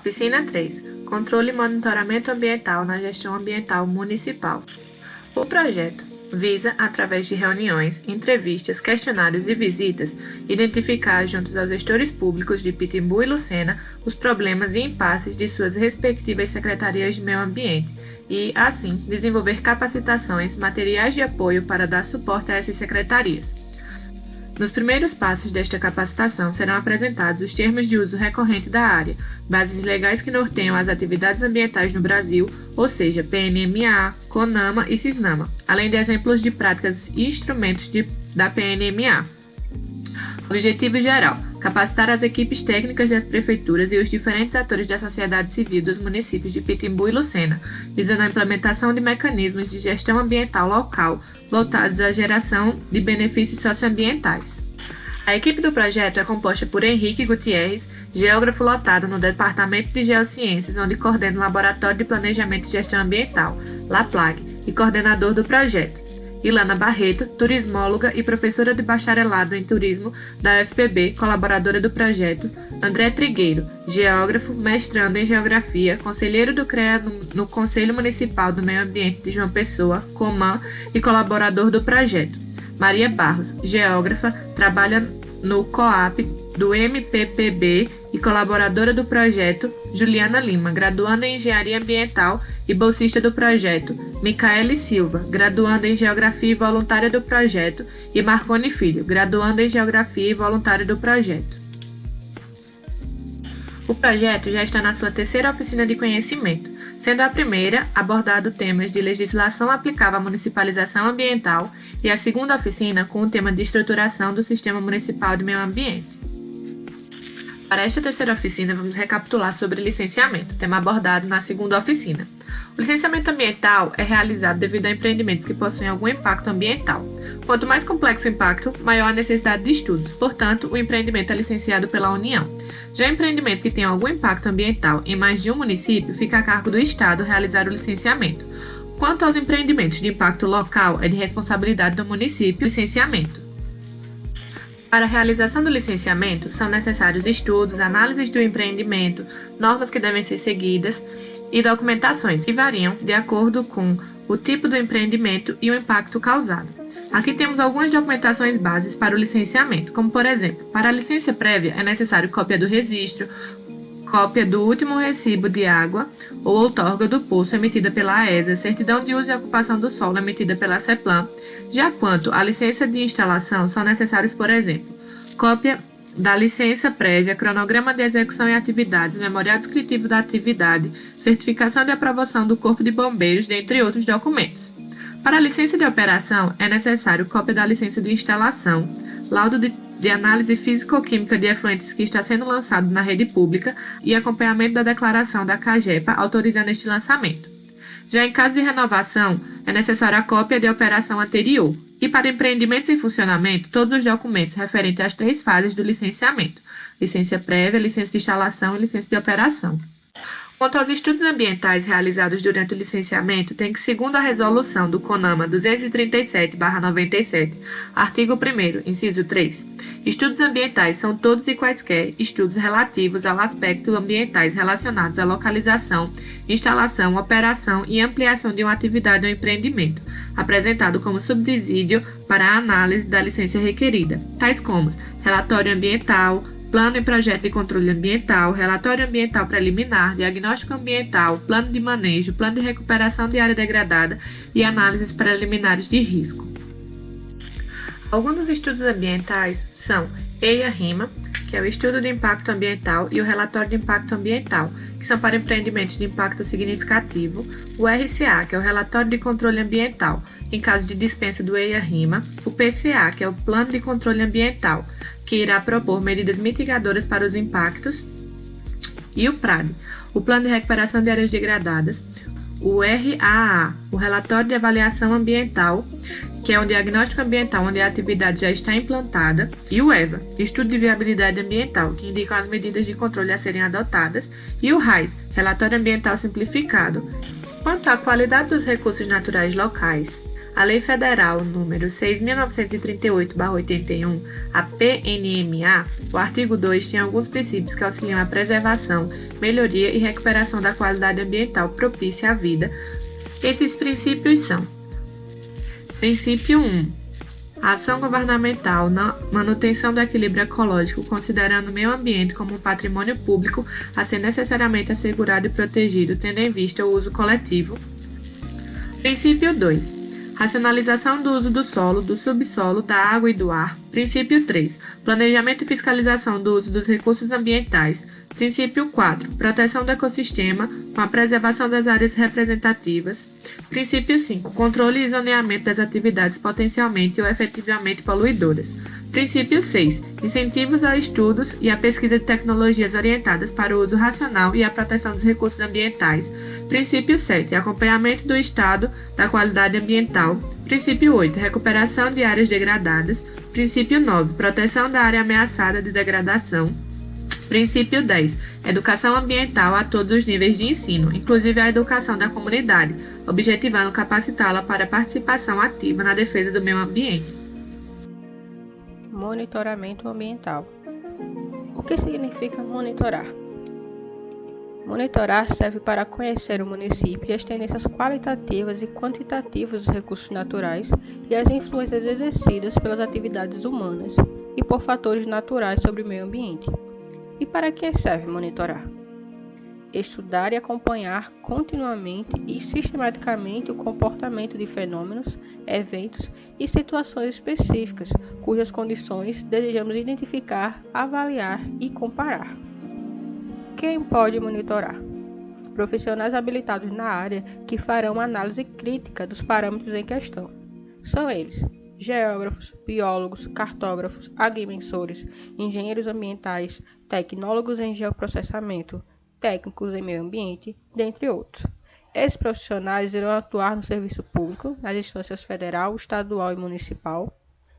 Oficina 3. Controle e monitoramento ambiental na gestão ambiental municipal. O projeto visa, através de reuniões, entrevistas, questionários e visitas, identificar junto aos gestores públicos de Pitimbu e Lucena os problemas e impasses de suas respectivas secretarias de meio ambiente e, assim, desenvolver capacitações, materiais de apoio para dar suporte a essas secretarias. Nos primeiros passos desta capacitação serão apresentados os termos de uso recorrente da área, bases legais que norteiam as atividades ambientais no Brasil, ou seja, PNMA, CONAMA e CISNAMA, além de exemplos de práticas e instrumentos da PNMA. Objetivo geral: capacitar as equipes técnicas das prefeituras e os diferentes atores da sociedade civil dos municípios de Pitimbu e Lucena, visando a implementação de mecanismos de gestão ambiental local voltados à geração de benefícios socioambientais. A equipe do projeto é composta por Henrique Gutierrez, geógrafo lotado no Departamento de Geociências, onde coordena o Laboratório de Planejamento e Gestão Ambiental, LAPLAG, e coordenador do projeto. Ilana Barreto, turismóloga e professora de bacharelado em turismo da UFPB, colaboradora do projeto. André Trigueiro, geógrafo, mestrando em geografia, conselheiro do CREA no Conselho Municipal do Meio Ambiente de João Pessoa, COMAN, e colaborador do projeto. Maria Barros, geógrafa, trabalha no COAP do MPPB e colaboradora do projeto. Juliana Lima, graduanda em Engenharia Ambiental e bolsista do projeto. Micaele Silva, graduanda em Geografia e voluntária do projeto. E Marcone Filho, graduanda em Geografia e voluntária do projeto. O projeto já está na sua terceira oficina de conhecimento, sendo a primeira abordado temas de legislação aplicável à municipalização ambiental e a segunda oficina com o tema de estruturação do Sistema Municipal de Meio Ambiente. Para esta terceira oficina, vamos recapitular sobre licenciamento, tema abordado na segunda oficina. O licenciamento ambiental é realizado devido a empreendimentos que possuem algum impacto ambiental. Quanto mais complexo o impacto, maior a necessidade de estudos. Portanto, o empreendimento é licenciado pela União. Já o empreendimento que tem algum impacto ambiental em mais de um município, fica a cargo do Estado realizar o licenciamento. Quanto aos empreendimentos de impacto local, é de responsabilidade do município o licenciamento. Para a realização do licenciamento, são necessários estudos, análises do empreendimento, normas que devem ser seguidas e documentações que variam de acordo com o tipo do empreendimento e o impacto causado. Aqui temos algumas documentações bases para o licenciamento, como por exemplo, para a licença prévia é necessário cópia do registro, cópia do último recibo de água ou outorga do poço emitida pela AESA, certidão de uso e ocupação do solo emitida pela CEPLAN. Já quanto à licença de instalação, são necessários, por exemplo, cópia da licença prévia, cronograma de execução e atividades, memorial descritivo da atividade, certificação de aprovação do Corpo de Bombeiros, dentre outros documentos. Para a licença de operação, é necessário cópia da licença de instalação, laudo de análise físico-química de efluentes que está sendo lançado na rede pública e acompanhamento da declaração da CAGEPA autorizando este lançamento. Já em caso de renovação, é necessária a cópia de operação anterior. E para empreendimentos em funcionamento, todos os documentos referentes às 3 fases do licenciamento: licença prévia, licença de instalação e licença de operação. Quanto aos estudos ambientais realizados durante o licenciamento, tem que, segundo a resolução do CONAMA 237/97, artigo 1º, inciso 3, estudos ambientais são todos e quaisquer estudos relativos ao aspecto ambientais relacionados à localização, instalação, operação e ampliação de uma atividade ou empreendimento, apresentado como subsídio para a análise da licença requerida, tais como relatório ambiental, plano e projeto de controle ambiental, relatório ambiental preliminar, diagnóstico ambiental, plano de manejo, plano de recuperação de área degradada e análises preliminares de risco. Alguns dos estudos ambientais são EIA-RIMA, que é o Estudo de Impacto Ambiental, e o Relatório de Impacto Ambiental, que são para empreendimentos de impacto significativo, o RCA, que é o Relatório de Controle Ambiental, em caso de dispensa do EIA-RIMA, o PCA, que é o Plano de Controle Ambiental, que irá propor medidas mitigadoras para os impactos, e o PRAD, o Plano de Recuperação de Áreas Degradadas, o RAA, o Relatório de Avaliação Ambiental, que é um diagnóstico ambiental onde a atividade já está implantada, e o EVA, Estudo de Viabilidade Ambiental, que indicam as medidas de controle a serem adotadas, e o RAIS, Relatório Ambiental Simplificado. Quanto à qualidade dos recursos naturais locais, a Lei Federal nº 6.938/81, a PNMA, o artigo 2 tem alguns princípios que auxiliam a preservação melhoria e recuperação da qualidade ambiental propícia à vida. Esses princípios são: Princípio 1. A ação governamental na manutenção do equilíbrio ecológico, considerando o meio ambiente como um patrimônio público a ser necessariamente assegurado e protegido, tendo em vista o uso coletivo. Princípio 2. Racionalização do uso do solo, do subsolo, da água e do ar. Princípio 3. Planejamento e fiscalização do uso dos recursos ambientais. Princípio 4. Proteção do ecossistema, com a preservação das áreas representativas. Princípio 5. Controle e zoneamento das atividades potencialmente ou efetivamente poluidoras. Princípio 6. Incentivos a estudos e a pesquisa de tecnologias orientadas para o uso racional e a proteção dos recursos ambientais. Princípio 7. Acompanhamento do estado da qualidade ambiental. Princípio 8. Recuperação de áreas degradadas. Princípio 9. Proteção da área ameaçada de degradação. Princípio 10. Educação ambiental a todos os níveis de ensino, inclusive a educação da comunidade, objetivando capacitá-la para participação ativa na defesa do meio ambiente. Monitoramento ambiental. O que significa monitorar? Monitorar serve para conhecer o município e as tendências qualitativas e quantitativas dos recursos naturais e as influências exercidas pelas atividades humanas e por fatores naturais sobre o meio ambiente. E para que serve monitorar? Estudar e acompanhar continuamente e sistematicamente o comportamento de fenômenos, eventos e situações específicas, cujas condições desejamos identificar, avaliar e comparar. Quem pode monitorar? Profissionais habilitados na área que farão análise crítica dos parâmetros em questão. São eles: geógrafos, biólogos, cartógrafos, agrimensores, engenheiros ambientais, tecnólogos em geoprocessamento, técnicos em meio ambiente, dentre outros. Esses profissionais irão atuar no serviço público, nas instâncias federal, estadual e municipal,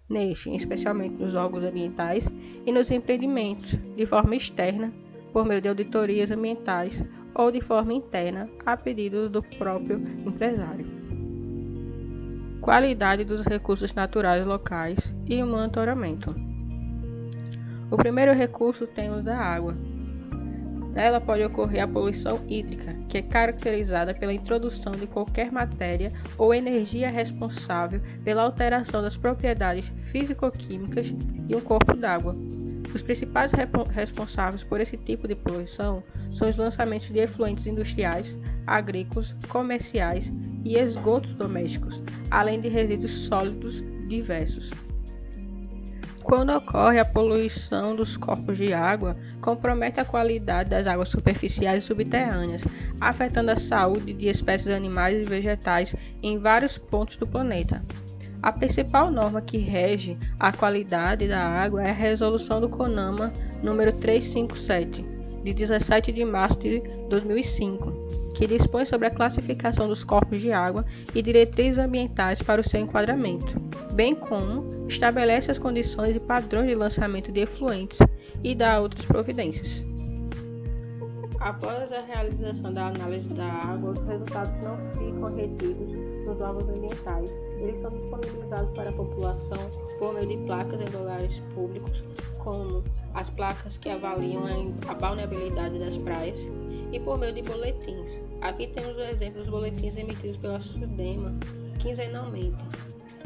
especialmente nos órgãos ambientais, e nos empreendimentos, de forma externa, por meio de auditorias ambientais ou de forma interna, a pedido do próprio empresário. Qualidade dos recursos naturais locais e o monitoramento. O primeiro recurso temos a água. Nela pode ocorrer a poluição hídrica, que é caracterizada pela introdução de qualquer matéria ou energia responsável pela alteração das propriedades físico-químicas de um corpo d'água. Os principais responsáveis por esse tipo de poluição são os lançamentos de efluentes industriais, agrícolas, comerciais e esgotos domésticos, além de resíduos sólidos diversos. Quando ocorre a poluição dos corpos de água, compromete a qualidade das águas superficiais e subterrâneas, afetando a saúde de espécies animais e vegetais em vários pontos do planeta. A principal norma que rege a qualidade da água é a Resolução do CONAMA número 357, de 17 de março de 2005, que dispõe sobre a classificação dos corpos de água e diretrizes ambientais para o seu enquadramento, bem como estabelece as condições e padrões de lançamento de efluentes e dá outras providências. Após a realização da análise da água, os resultados não ficam retidos nos órgãos ambientais. Eles são disponibilizados para a população por meio de placas em lugares públicos, como as placas que avaliam a balneabilidade das praias, e por meio de boletins. Aqui temos o exemplo dos boletins emitidos pela SUDEMA quinzenalmente,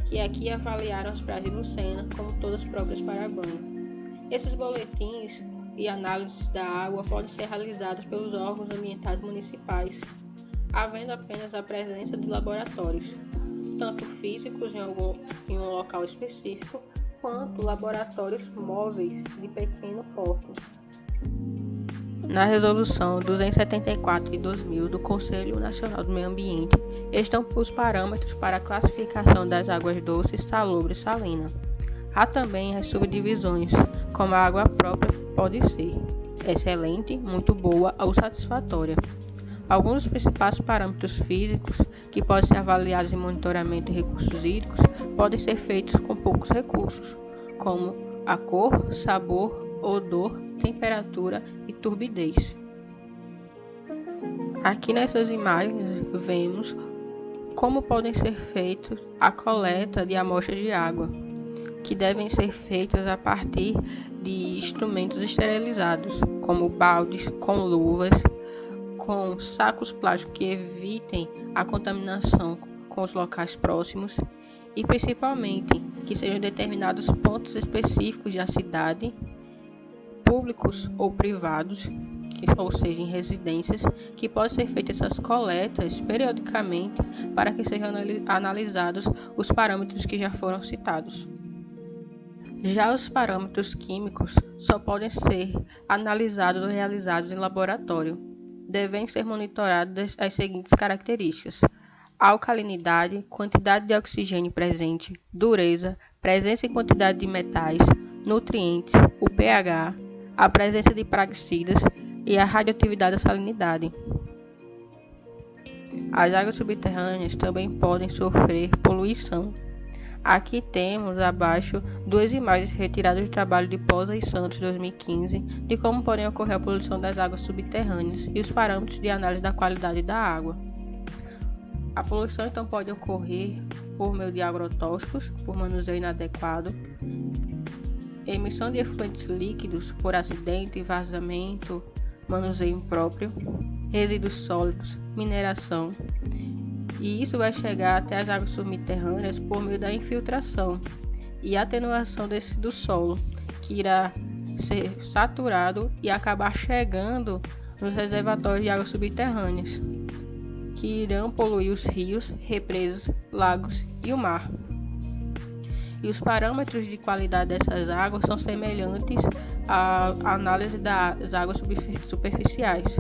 que aqui avaliaram as praias de Lucena como todas próprias para banho. Esses boletins e análises da água podem ser realizados pelos órgãos ambientais municipais, havendo apenas a presença de laboratórios, tanto físicos em um local específico, quanto laboratórios móveis de pequeno porte. Na Resolução 274 de 2000 do Conselho Nacional do Meio Ambiente estão os parâmetros para a classificação das águas doces, salobres e salinas. Há também as subdivisões, como a água própria pode ser excelente, muito boa ou satisfatória. Alguns dos principais parâmetros físicos que podem ser avaliados em monitoramento de recursos hídricos podem ser feitos com poucos recursos, como a cor, sabor, odor, temperatura e turbidez. Aqui nessas imagens vemos como podem ser feitos a coleta de amostras de água, que devem ser feitas a partir de instrumentos esterilizados. como baldes, com luvas, com sacos plásticos que evitem a contaminação com os locais próximos e principalmente que sejam determinados pontos específicos da cidade, públicos ou privados, ou seja, em residências, que podem ser feitas essas coletas periodicamente para que sejam analisados os parâmetros que já foram citados. Já os parâmetros químicos só podem ser analisados ou realizados em laboratório. Devem ser monitoradas as seguintes características: alcalinidade, quantidade de oxigênio presente, dureza, presença e quantidade de metais, nutrientes, o pH, a presença de praguicidas e a radioatividade da salinidade. As águas subterrâneas também podem sofrer poluição. Aqui temos abaixo 2 imagens retiradas do trabalho de Posa e Santos 2015 de como podem ocorrer a poluição das águas subterrâneas e os parâmetros de análise da qualidade da água. A poluição então pode ocorrer por meio de agrotóxicos, por manuseio inadequado, emissão de efluentes líquidos por acidente, vazamento, manuseio impróprio, resíduos sólidos, mineração, e isso vai chegar até as águas subterrâneas por meio da infiltração e atenuação do solo, que irá ser saturado e acabar chegando nos reservatórios de águas subterrâneas, que irão poluir os rios, represas, lagos e o mar. E os parâmetros de qualidade dessas águas são semelhantes à análise das águas superficiais.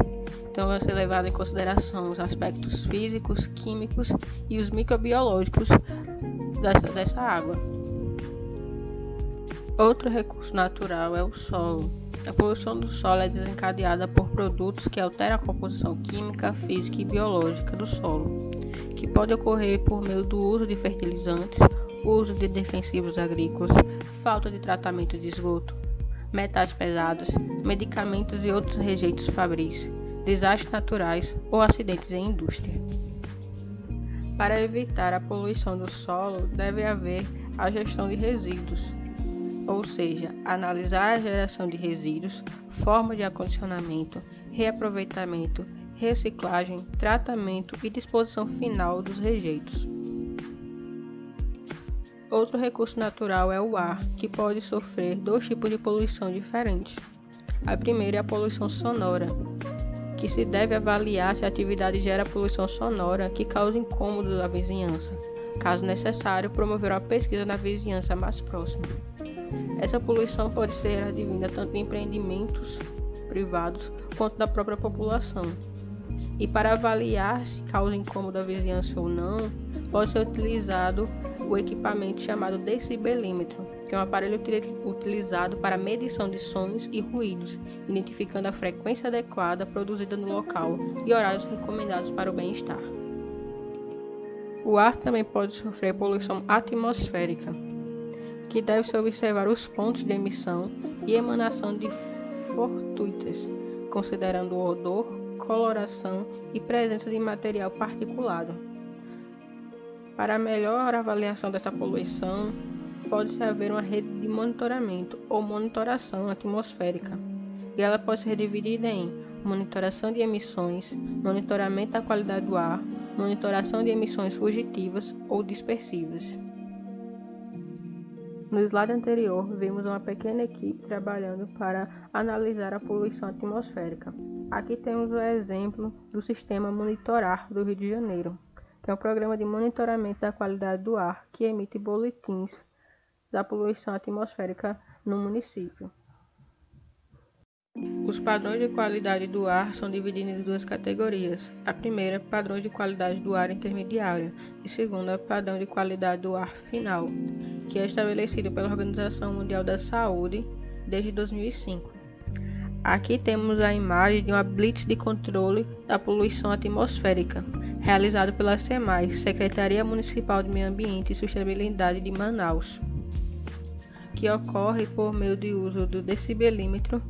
Então, vai ser levado em consideração os aspectos físicos, químicos e os microbiológicos dessa água. Outro recurso natural é o solo. A poluição do solo é desencadeada por produtos que alteram a composição química, física e biológica do solo, que pode ocorrer por meio do uso de fertilizantes, uso de defensivos agrícolas, falta de tratamento de esgoto, metais pesados, medicamentos e outros rejeitos fabris, desastres naturais ou acidentes em indústria. Para evitar a poluição do solo, deve haver a gestão de resíduos, ou seja, analisar a geração de resíduos, forma de acondicionamento, reaproveitamento, reciclagem, tratamento e disposição final dos rejeitos. Outro recurso natural é o ar, que pode sofrer 2 tipos de poluição diferentes. A primeira é a poluição sonora, que se deve avaliar se a atividade gera poluição sonora que causa incômodos à vizinhança. Caso necessário, promover uma pesquisa na vizinhança mais próxima. Essa poluição pode ser advinda tanto de empreendimentos privados quanto da própria população. E para avaliar se causa incômodo à vizinhança ou não, pode ser utilizado o equipamento chamado decibelímetro, que é um aparelho utilizado para medição de sons e ruídos, identificando a frequência adequada produzida no local e horários recomendados para o bem-estar. O ar também pode sofrer poluição atmosférica, que deve-se observar os pontos de emissão e emanação de fortuitas, considerando o odor, coloração e presença de material particulado. Para melhor avaliação dessa poluição, pode-se haver uma rede de monitoramento ou monitoração atmosférica, e ela pode ser dividida em monitoração de emissões, monitoramento da qualidade do ar, monitoração de emissões fugitivas ou dispersivas. No slide anterior, vimos uma pequena equipe trabalhando para analisar a poluição atmosférica. Aqui temos o exemplo do sistema Monitorar do Rio de Janeiro, que é um programa de monitoramento da qualidade do ar que emite boletins da poluição atmosférica no município. Os padrões de qualidade do ar são divididos em 2 categorias. A primeira, padrões de qualidade do ar intermediário, e segunda, padrão de qualidade do ar final, que é estabelecido pela Organização Mundial da Saúde desde 2005. Aqui temos a imagem de uma blitz de controle da poluição atmosférica, realizado pela SEMAI, Secretaria Municipal de Meio Ambiente e Sustentabilidade de Manaus, que ocorre por meio do uso do decibelímetro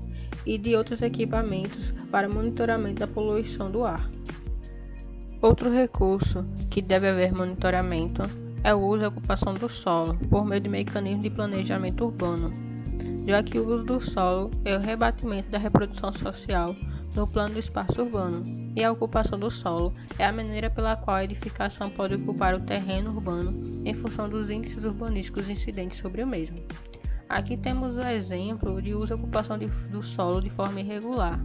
e de outros equipamentos para monitoramento da poluição do ar. Outro recurso que deve haver monitoramento é o uso e ocupação do solo, por meio de mecanismos de planejamento urbano. já que o uso do solo é o rebatimento da reprodução social no plano do espaço urbano, e a ocupação do solo é a maneira pela qual a edificação pode ocupar o terreno urbano em função dos índices urbanísticos incidentes sobre o mesmo. Aqui temos o exemplo de uso e ocupação do solo de forma irregular.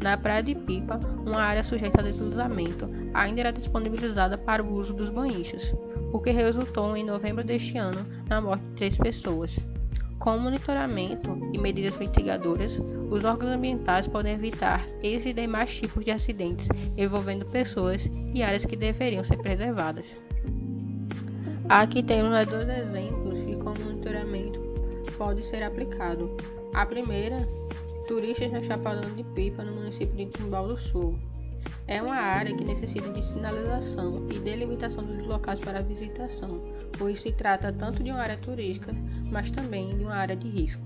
Na Praia de Pipa, uma área sujeita a deslizamento ainda era disponibilizada para o uso dos banhistas, o que resultou em novembro deste ano na morte de 3 pessoas. Com o monitoramento e medidas mitigadoras, os órgãos ambientais podem evitar esse e demais tipos de acidentes envolvendo pessoas e áreas que deveriam ser preservadas. Aqui temos 2 exemplos de como o monitoramento pode ser aplicado. A primeira, turistas na Chapadão de Pipa, no município de Timbal do Sul. É uma área que necessita de sinalização e delimitação dos locais para visitação, pois se trata tanto de uma área turística, mas também de uma área de risco.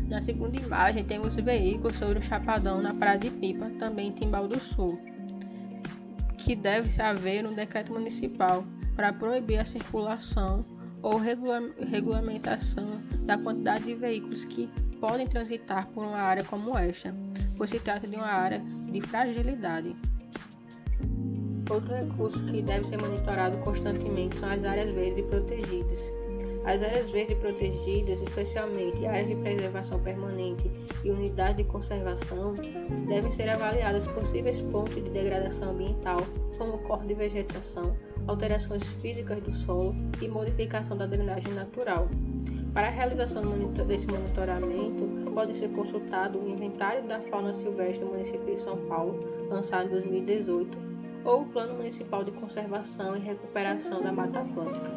Na segunda imagem, temos veículos sobre o Chapadão na Praia de Pipa, também em Timbal do Sul, que deve haver um decreto municipal para proibir a circulação ou regulamentação da quantidade de veículos que podem transitar por uma área como esta, pois se trata de uma área de fragilidade. Outro recurso que deve ser monitorado constantemente são as áreas verdes e protegidas. As áreas verdes e protegidas, especialmente áreas de preservação permanente e unidades de conservação, devem ser avaliadas possíveis pontos de degradação ambiental, como corte de vegetação, alterações físicas do solo e modificação da drenagem natural. Para a realização desse monitoramento, pode ser consultado o Inventário da Fauna Silvestre do município de São Paulo, lançado em 2018, ou o Plano Municipal de Conservação e Recuperação da Mata Atlântica.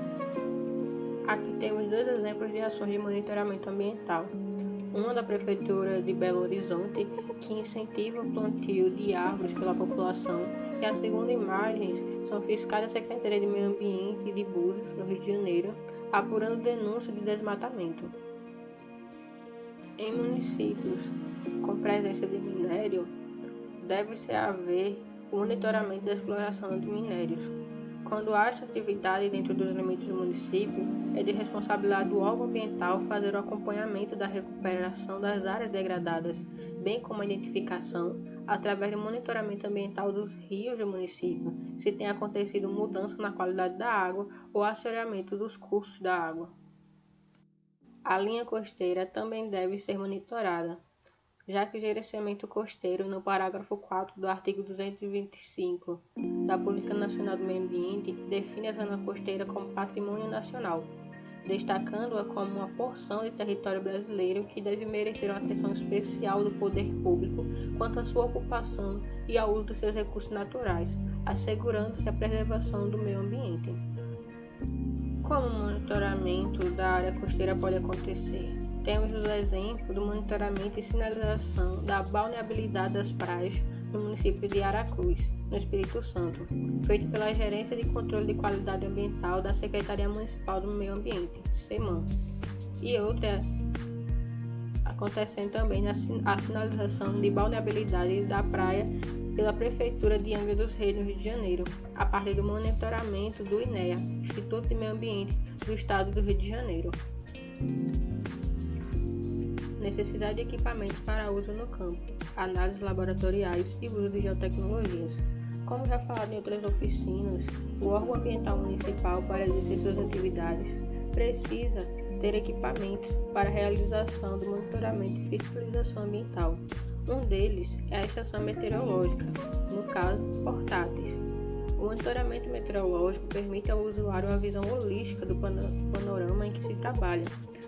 Aqui temos 2 exemplos de ações de monitoramento ambiental. Uma da Prefeitura de Belo Horizonte, que incentiva o plantio de árvores pela população, e a segunda imagem são fiscais da Secretaria de Meio Ambiente de Búzios, no Rio de Janeiro, apurando denúncias de desmatamento. Em municípios com presença de minério, deve-se haver o monitoramento da exploração de minérios. Quando há esta atividade dentro dos limites do município, é de responsabilidade do órgão ambiental fazer o acompanhamento da recuperação das áreas degradadas, bem como a identificação, através do monitoramento ambiental dos rios do município, se tem acontecido mudança na qualidade da água ou assoreamento dos cursos da água. A linha costeira também deve ser monitorada, já que o gerenciamento costeiro, no parágrafo 4 do artigo 225 da Política Nacional do Meio Ambiente, define a zona costeira como patrimônio nacional, destacando-a como uma porção de território brasileiro que deve merecer uma atenção especial do poder público quanto à sua ocupação e ao uso dos seus recursos naturais, assegurando-se a preservação do meio ambiente. Como o monitoramento da área costeira pode acontecer? Temos o exemplo do monitoramento e sinalização da balneabilidade das praias no município de Aracruz, no Espírito Santo, feito pela Gerência de Controle de Qualidade Ambiental da Secretaria Municipal do Meio Ambiente, SEMAN, e outra acontecendo também a sinalização de balneabilidade da praia pela Prefeitura de Angra dos Reis, no Rio de Janeiro, a partir do monitoramento do INEA, Instituto de Meio Ambiente do Estado do Rio de Janeiro. Necessidade de equipamentos para uso no campo, análises laboratoriais e uso de geotecnologias. Como já falado em outras oficinas, o órgão ambiental municipal, para exercer suas atividades, precisa ter equipamentos para a realização do monitoramento e fiscalização ambiental. Um deles é a estação meteorológica, no caso, portáteis. O monitoramento meteorológico permite ao usuário uma visão holística do panorama em que se trabalha.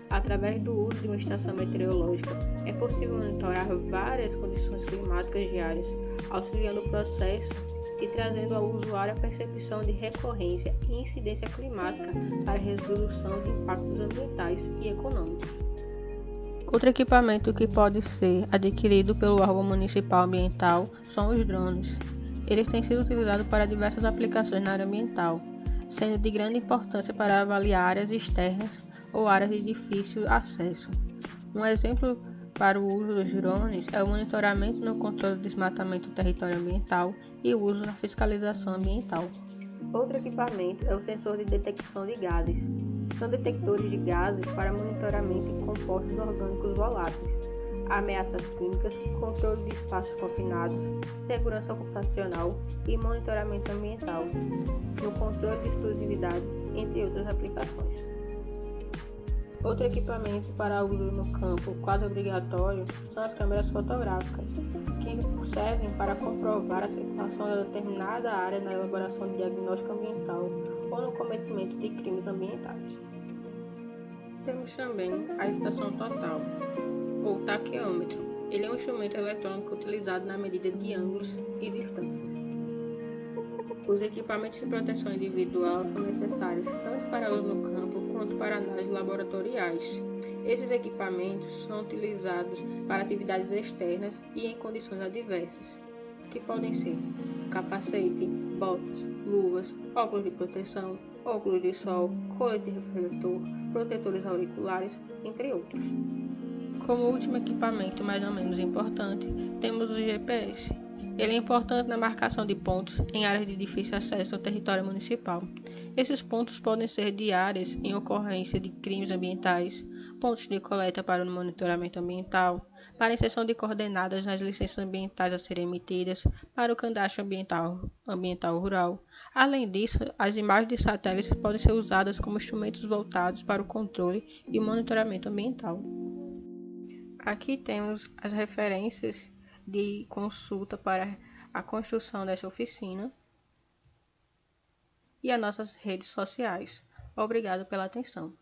Através do uso de uma estação meteorológica, é possível monitorar várias condições climáticas diárias, auxiliando o processo e trazendo ao usuário a percepção de recorrência e incidência climática para a resolução de impactos ambientais e econômicos. Outro equipamento que pode ser adquirido pelo órgão municipal ambiental são os drones. Eles têm sido utilizados para diversas aplicações na área ambiental, sendo de grande importância para avaliar áreas externas ou áreas de difícil acesso. Um exemplo para o uso dos drones é o monitoramento no controle do desmatamento do território ambiental e o uso na fiscalização ambiental. Outro equipamento é o sensor de detecção de gases. São detectores de gases para monitoramento de compostos orgânicos voláteis, ameaças químicas, controle de espaços confinados, segurança ocupacional e monitoramento ambiental, no controle de explosividade, entre outras aplicações. Outro equipamento para uso no campo quase obrigatório são as câmeras fotográficas, que servem para comprovar a situação de determinada área na elaboração de diagnóstico ambiental ou no cometimento de crimes ambientais. Temos também a estação total, ou taqueômetro. Ele é um instrumento eletrônico utilizado na medida de ângulos e distâncias. Os equipamentos de proteção individual são necessários tanto para uso no campo quanto para análises laboratoriais. Esses equipamentos são utilizados para atividades externas e em condições adversas, que podem ser capacete, botas, luvas, óculos de proteção, óculos de sol, colete refletor, protetores auriculares, entre outros. Como último equipamento mais ou menos importante, temos o GPS. Ele é importante na marcação de pontos em áreas de difícil acesso no território municipal. Esses pontos podem ser de áreas em ocorrência de crimes ambientais, pontos de coleta para o monitoramento ambiental, para inserção de coordenadas nas licenças ambientais a serem emitidas, para o cadastro ambiental rural. Além disso, as imagens de satélites podem ser usadas como instrumentos voltados para o controle e monitoramento ambiental. Aqui temos as referências de consulta para a construção dessa oficina e as nossas redes sociais. Obrigado pela atenção.